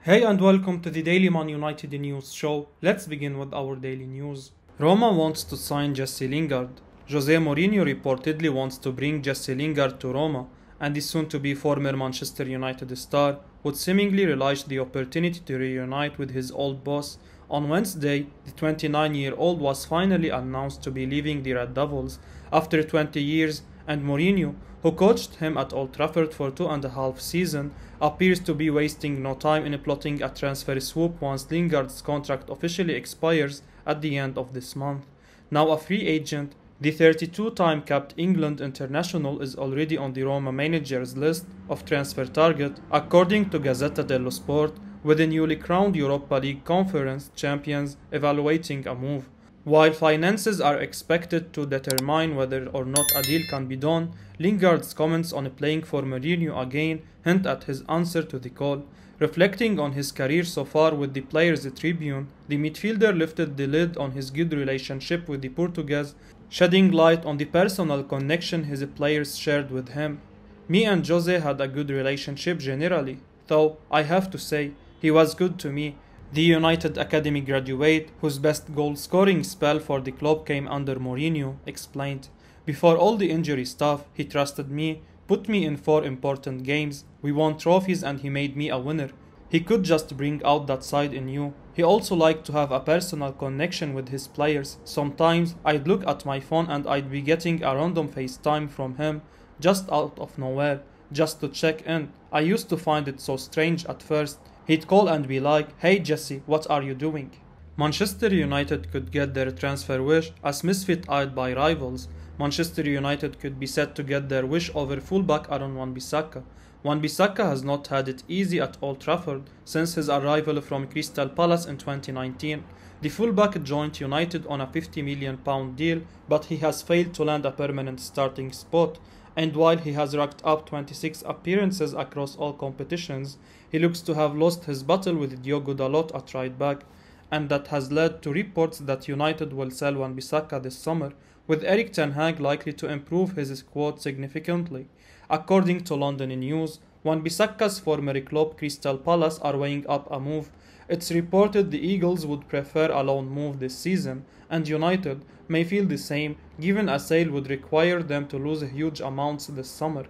Hey and welcome to the Daily Man United News Show. Let's begin with our daily news. Roma wants to sign Jesse Lingard. Jose Mourinho reportedly wants to bring Jesse Lingard to Roma, and the soon-to-be former Manchester United star would seemingly relish the opportunity to reunite with his old boss. On Wednesday, the 29-year-old was finally announced to be leaving the Red Devils after 20 years, and Mourinho, who coached him at Old Trafford for 2.5 seasons, appears to be wasting no time in plotting a transfer swoop once Lingard's contract officially expires at the end of this month. Now a free agent, the 32-time capped England international is already on the Roma manager's list of transfer target, according to Gazzetta dello Sport, with the newly crowned Europa League Conference champions evaluating a move. While finances are expected to determine whether or not a deal can be done, Lingard's comments on playing for Mourinho again hint at his answer to the call. Reflecting on his career so far with the Players' Tribune, the midfielder lifted the lid on his good relationship with the Portuguese, shedding light on the personal connection his players shared with him. "Me and Jose had a good relationship generally, though I have to say, he was good to me." The United Academy graduate, whose best goal-scoring spell for the club came under Mourinho, explained, "Before all the injury stuff, he trusted me, put me in 4 important games, we won trophies and he made me a winner. He could just bring out that side in you. He also liked to have a personal connection with his players. Sometimes I'd look at my phone and I'd be getting a random FaceTime from him, just out of nowhere, just to check in. I used to find it so strange at first. He'd call and be like, 'Hey Jesse, what are you doing?'" Manchester United could get their transfer wish as misfit-eyed by rivals. Manchester United could be set to get their wish over fullback Wan-Bissaka. Wan-Bissaka has not had it easy at Old Trafford since his arrival from Crystal Palace in 2019. The fullback joined United on a £50 million deal, but he has failed to land a permanent starting spot. And while he has racked up 26 appearances across all competitions, he looks to have lost his battle with Diogo Dalot at right back, and that has led to reports that United will sell Wan-Bissaka this summer, with Erik ten Hag likely to improve his squad significantly. According to London News, Wan-Bissaka's former club Crystal Palace are weighing up a move. It's reported the Eagles would prefer a loan move this season, and United may feel the same, given a sale would require them to lose huge amounts this summer.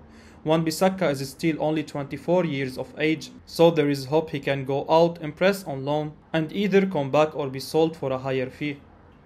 Wan-Bissaka is still only 24 years of age, so there is hope he can go out, impress on loan, and either come back or be sold for a higher fee.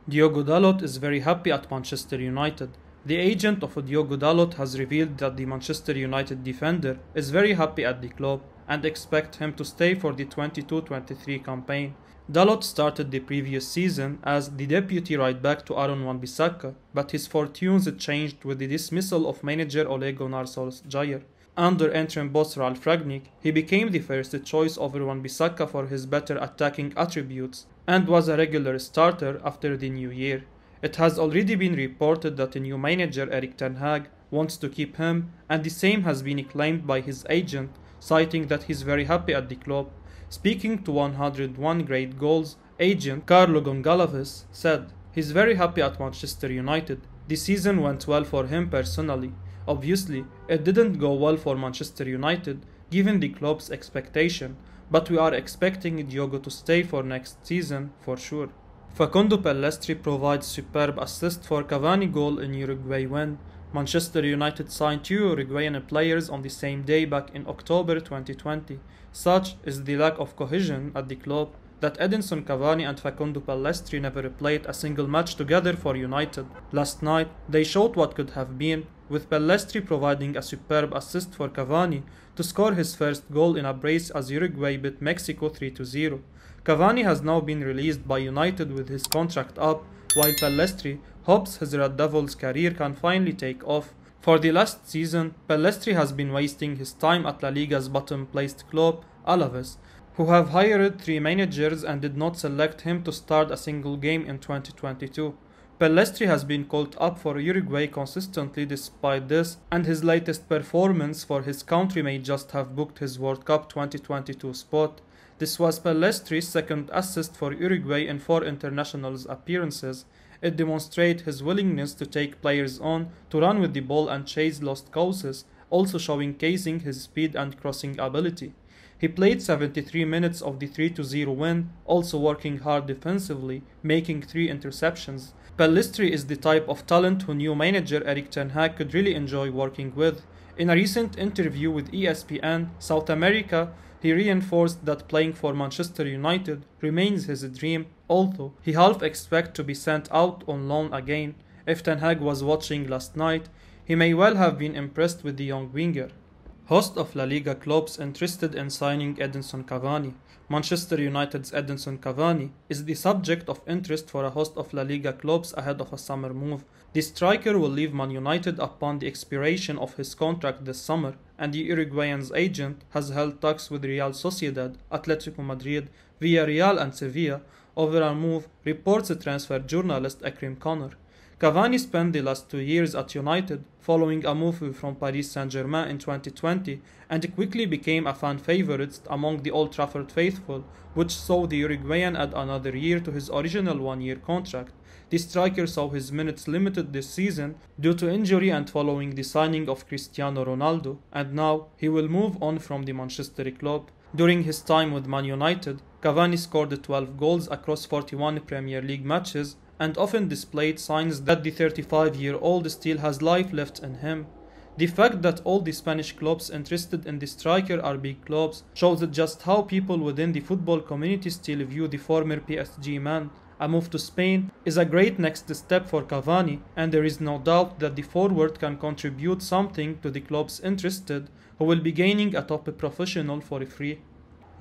Diogo Dalot is very happy at Manchester United. The agent of Diogo Dalot has revealed that the Manchester United defender is very happy at the club and expect him to stay for the 22-23 campaign. Dalot started the previous season as the deputy right-back to Wan-Bissaka, but his fortunes changed with the dismissal of manager Ole Gunnar Solskjaer. Under interim boss Ralf Rangnick, he became the first choice over Wan-Bissaka for his better attacking attributes, and was a regular starter after the new year. It has already been reported that the new manager Erik ten Hag wants to keep him, and the same has been claimed by his agent, citing that he's very happy at the club. Speaking to 101 Great Goals, agent Carlo Gonçalves said, "He's very happy at Manchester United. The season went well for him personally. Obviously, it didn't go well for Manchester United, given the club's expectation, but we are expecting Diogo to stay for next season for sure." Facundo Pellistri provides superb assist for Cavani goal in Uruguay win. Manchester United signed 2 Uruguayan players on the same day back in October 2020. Such is the lack of cohesion at the club that Edinson Cavani and Facundo Pellistri never played a single match together for United. Last night, they showed what could have been, with Pellistri providing a superb assist for Cavani to score his first goal in a brace as Uruguay beat Mexico 3-0. Cavani has now been released by United with his contract up, while Pellistri hopes his Red Devils career can finally take off. For the last season, Pellistri has been wasting his time at La Liga's bottom-placed club, Alaves, who have hired 3 managers and did not select him to start a single game in 2022. Pellistri has been called up for Uruguay consistently despite this, and his latest performance for his country may just have booked his World Cup 2022 spot. This was Pellistri's second assist for Uruguay in 4 internationals appearances. It demonstrates his willingness to take players on, to run with the ball and chase lost causes, also showcasing his speed and crossing ability. He played 73 minutes of the 3-0 win, also working hard defensively, making 3 interceptions. Pellistri is the type of talent who new manager Erik ten Hag could really enjoy working with. In a recent interview with ESPN South America, he reinforced that playing for Manchester United remains his dream, although he half expects to be sent out on loan again. If Ten Hag was watching last night, he may well have been impressed with the young winger. Host of La Liga clubs interested in signing Edinson Cavani. Manchester United's Edinson Cavani is the subject of interest for a host of La Liga clubs ahead of a summer move. The striker will leave Man United upon the expiration of his contract this summer, and the Uruguayan's agent has held talks with Real Sociedad, Atletico Madrid, Villarreal and Sevilla over a move, reports transfer journalist Akrim Connor. Cavani spent the last 2 years at United, following a move from Paris Saint-Germain in 2020, and quickly became a fan favourite among the Old Trafford faithful, which saw the Uruguayan add another year to his original one-year contract. The striker saw his minutes limited this season due to injury and following the signing of Cristiano Ronaldo, and now he will move on from the Manchester club. During his time with Man United, Cavani scored 12 goals across 41 Premier League matches, and often displayed signs that the 35-year-old still has life left in him. The fact that all the Spanish clubs interested in the striker are big clubs shows just how people within the football community still view the former PSG man. A move to Spain is a great next step for Cavani, and there is no doubt that the forward can contribute something to the clubs interested, who will be gaining a top professional for free.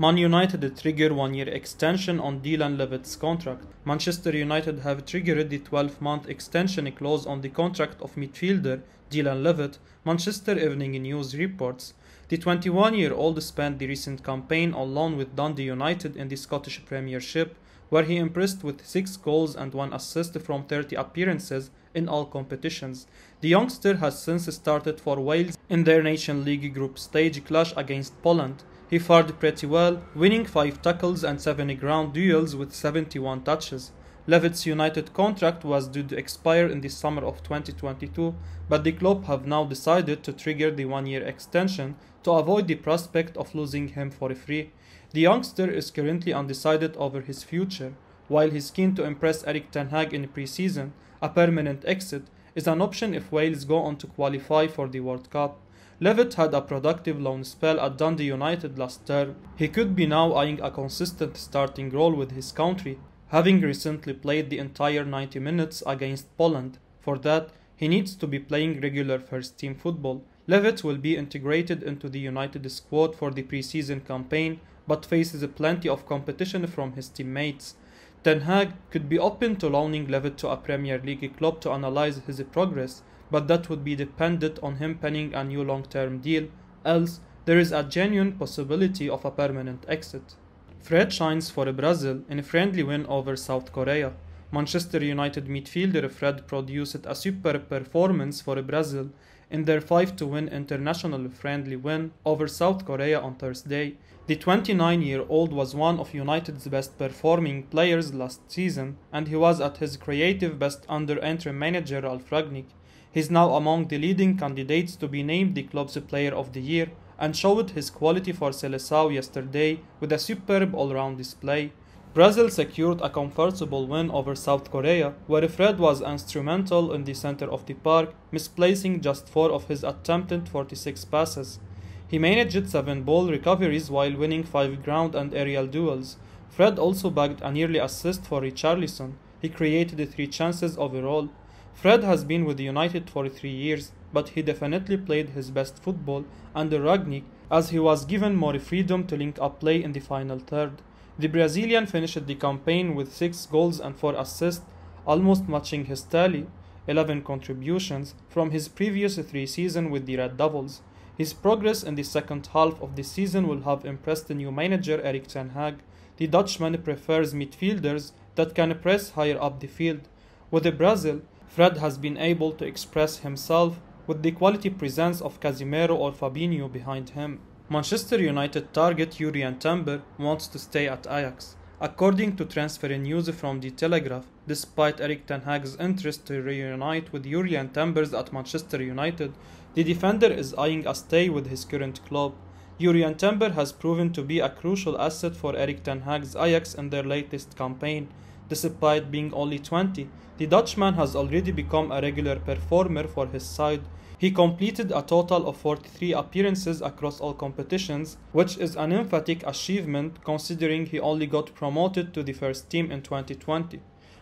Man United trigger one-year extension on Dylan Levitt's contract. Manchester United have triggered the 12-month extension clause on the contract of midfielder Dylan Levitt, Manchester Evening News reports. The 21-year-old spent the recent campaign on loan with Dundee United in the Scottish Premiership, where he impressed with 6 goals and 1 assist from 30 appearances in all competitions. The youngster has since started for Wales in their Nation League group stage clash against Poland. He fared pretty well, winning 5 tackles and 7 ground duels with 71 touches. Levitt's United contract was due to expire in the summer of 2022, but the club have now decided to trigger the one-year extension to avoid the prospect of losing him for free. The youngster is currently undecided over his future. While he's keen to impress Erik ten Hag in pre-season, a permanent exit is an option if Wales go on to qualify for the World Cup. Levitt had a productive loan spell at Dundee United last term. He could be now eyeing a consistent starting role with his country, having recently played the entire 90 minutes against Poland. For that, he needs to be playing regular first-team football. Levitt will be integrated into the United squad for the pre-season campaign, but faces plenty of competition from his teammates. Ten Hag could be open to loaning Levitt to a Premier League club to analyse his progress, but that would be dependent on him penning a new long-term deal, else there is a genuine possibility of a permanent exit. Fred shines for Brazil in a friendly win over South Korea. Manchester United midfielder Fred produced a superb performance for Brazil in their 5-1 international friendly win over South Korea on Thursday. The 29-year-old was one of United's best performing players last season, and he was at his creative best under interim manager Ralf Rangnick. He is now among the leading candidates to be named the club's player of the year, and showed his quality for Seleção yesterday with a superb all-round display. Brazil secured a comfortable win over South Korea, where Fred was instrumental in the center of the park, misplacing just 4 of his attempted 46 passes. He managed 7 ball recoveries while winning 5 ground and aerial duels. Fred also bagged a nearly assist for Richarlison. He created 3 chances overall. Fred has been with United for 3 years, but he definitely played his best football under Rangnick, as he was given more freedom to link up play in the final third. The Brazilian finished the campaign with 6 goals and 4 assists, almost matching his tally, 11 contributions, from his previous 3 seasons with the Red Devils. His progress in the second half of the season will have impressed the new manager Erik ten Hag. The Dutchman prefers midfielders that can press higher up the field. With Brazil, Fred has been able to express himself with the quality presence of Casemiro or Fabinho behind him. Manchester United target Jurrien Timber wants to stay at Ajax. According to transfer news from The Telegraph, despite Erik ten Hag's interest to reunite with Jurrien Timber at Manchester United, the defender is eyeing a stay with his current club. Jurrien Timber has proven to be a crucial asset for Erik ten Hag's Ajax in their latest campaign. Despite being only 20, the Dutchman has already become a regular performer for his side. He completed a total of 43 appearances across all competitions, which is an emphatic achievement considering he only got promoted to the first team in 2020.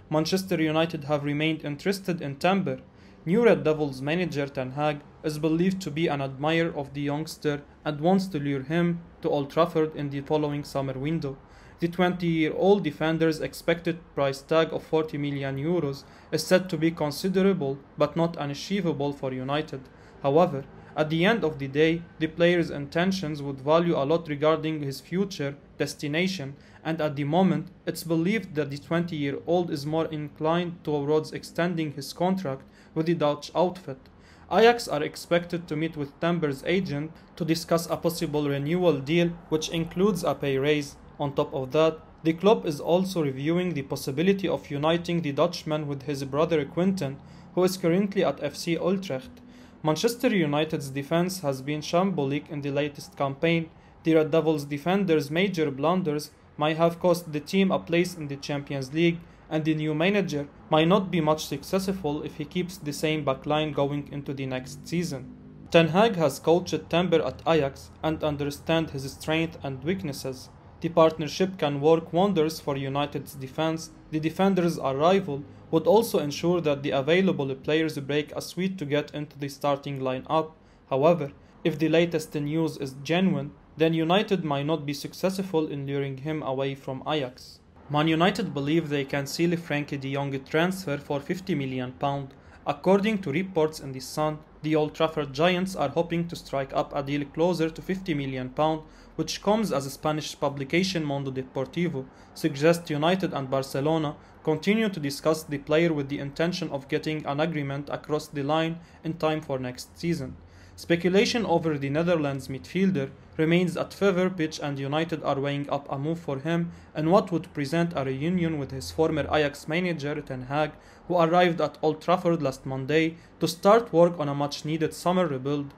Manchester United have remained interested in Timber. New Red Devils manager Ten Hag is believed to be an admirer of the youngster and wants to lure him to Old Trafford in the following summer window. The 20-year-old defender's expected price tag of €40 million is said to be considerable but not unachievable for United. However, at the end of the day, the player's intentions would value a lot regarding his future destination, and at the moment, it's believed that the 20-year-old is more inclined towards extending his contract with the Dutch outfit. Ajax are expected to meet with Timber's agent to discuss a possible renewal deal, which includes a pay raise. On top of that, the club is also reviewing the possibility of uniting the Dutchman with his brother Quinten, who is currently at FC Utrecht. Manchester United's defense has been shambolic in the latest campaign. The Red Devils' defenders' major blunders might have cost the team a place in the Champions League, and the new manager might not be much successful if he keeps the same backline going into the next season. Ten Hag has coached Timber at Ajax and understands his strengths and weaknesses. The partnership can work wonders for United's defense. The defenders' arrival would also ensure that the available players break a sweat to get into the starting lineup. However, if the latest news is genuine, then United might not be successful in luring him away from Ajax. Man United believe they can seal Frenkie de Jong transfer for £50 million. According to reports in The Sun, the Old Trafford Giants are hoping to strike up a deal closer to £50 million, which comes as a Spanish publication Mundo Deportivo suggests United and Barcelona continue to discuss the player with the intention of getting an agreement across the line in time for next season. Speculation over the Netherlands midfielder remains at fever pitch, and United are weighing up a move for him in what would present a reunion with his former Ajax manager Ten Hag, who arrived at Old Trafford last Monday to start work on a much-needed summer rebuild.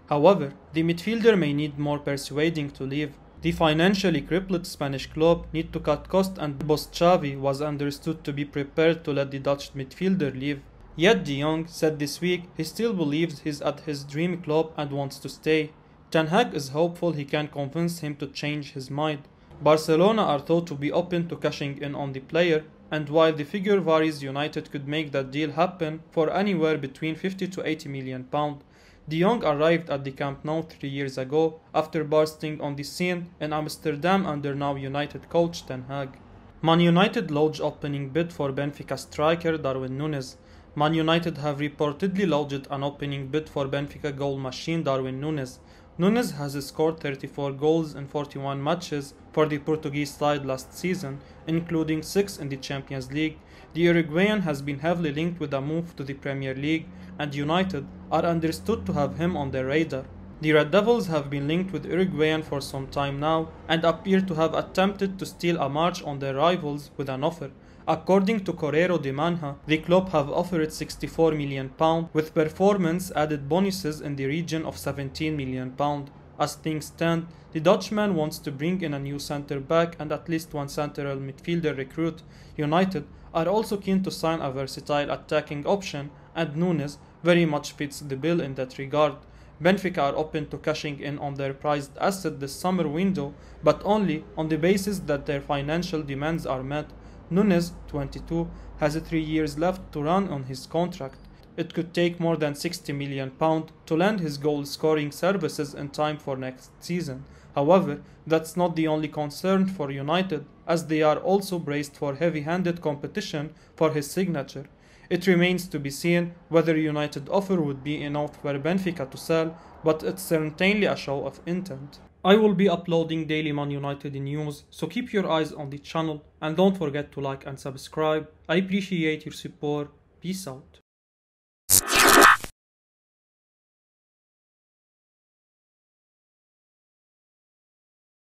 However, the midfielder may need more persuading to leave. The financially crippled Spanish club need to cut costs, and boss Xavi was understood to be prepared to let the Dutch midfielder leave. Yet De Jong said this week he still believes he's at his dream club and wants to stay. Ten Hag is hopeful he can convince him to change his mind. Barcelona are thought to be open to cashing in on the player, and while the figure varies, United could make that deal happen for anywhere between £50 to £80 million. De Jong arrived at the Camp Nou 3 years ago after bursting on the scene in Amsterdam under now United coach Ten Hag. Man United lodged opening bid for Benfica striker Darwin Nunez. Man United have reportedly lodged an opening bid for Benfica goal machine Darwin Nunez. Nunez has scored 34 goals in 41 matches for the Portuguese side last season, including 6 in the Champions League. The Uruguayan has been heavily linked with a move to the Premier League, and United are understood to have him on their radar. The Red Devils have been linked with Uruguayan for some time now and appear to have attempted to steal a march on their rivals with an offer. According to Correo de Manha, the club have offered £64 million with performance added bonuses in the region of £17 million. As things stand, the Dutchman wants to bring in a new centre-back and at least one central midfielder recruit. United are also keen to sign a versatile attacking option, and Nunez very much fits the bill in that regard. Benfica are open to cashing in on their prized asset this summer window, but only on the basis that their financial demands are met. Nunez, 22, has 3 years left to run on his contract. It could take more than £60 million to lend his goal-scoring services in time for next season. However, that's not the only concern for United, as they are also braced for heavy-handed competition for his signature. It remains to be seen whether United offer would be enough for Benfica to sell, but it's certainly a show of intent. I will be uploading daily Man United news, so keep your eyes on the channel and don't forget to like and subscribe. I appreciate your support. Peace out.